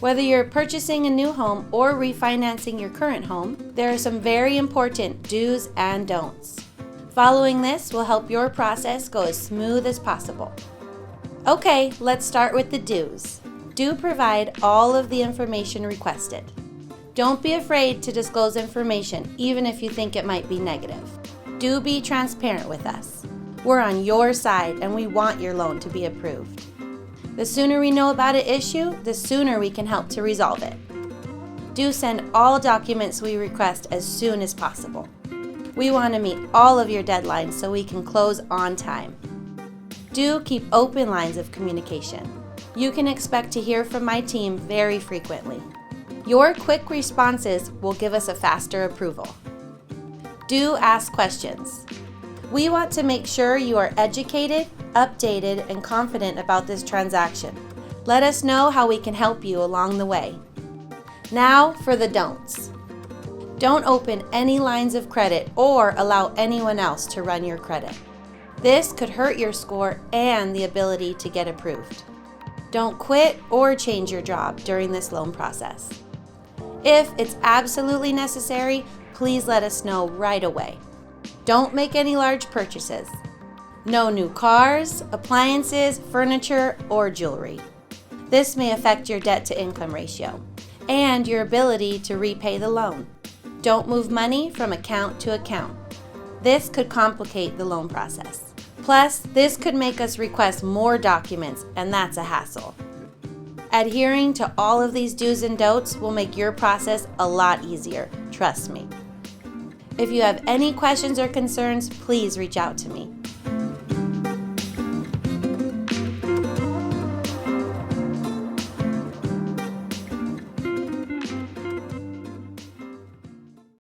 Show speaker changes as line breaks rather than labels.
Whether you're purchasing a new home or refinancing your current home, there are some very important do's and don'ts. Following this will help your process go as smooth as possible. Okay, let's start with the do's. Do provide all of the information requested. Don't be afraid to disclose information, even if you think it might be negative. Do be transparent with us. We're on your side and we want your loan to be approved. The sooner we know about an issue, the sooner we can help to resolve it. Do send all documents we request as soon as possible. We want to meet all of your deadlines so we can close on time. Do keep open lines of communication. You can expect to hear from my team very frequently. Your quick responses will give us a faster approval. Do ask questions. We want to make sure you are educated, updated, and confident about this transaction. Let us know how we can help you along the way. Now for the don'ts. Don't open any lines of credit or allow anyone else to run your credit. This could hurt your score and the ability to get approved. Don't quit or change your job during this loan process. If it's absolutely necessary, please let us know right away. Don't make any large purchases. No new cars, appliances, furniture, or jewelry. This may affect your debt-to-income ratio and your ability to repay the loan. Don't move money from account to account. This could complicate the loan process. Plus, this could make us request more documents, and that's a hassle. Adhering to all of these do's and don'ts will make your process a lot easier, trust me. If you have any questions or concerns, please reach out to me.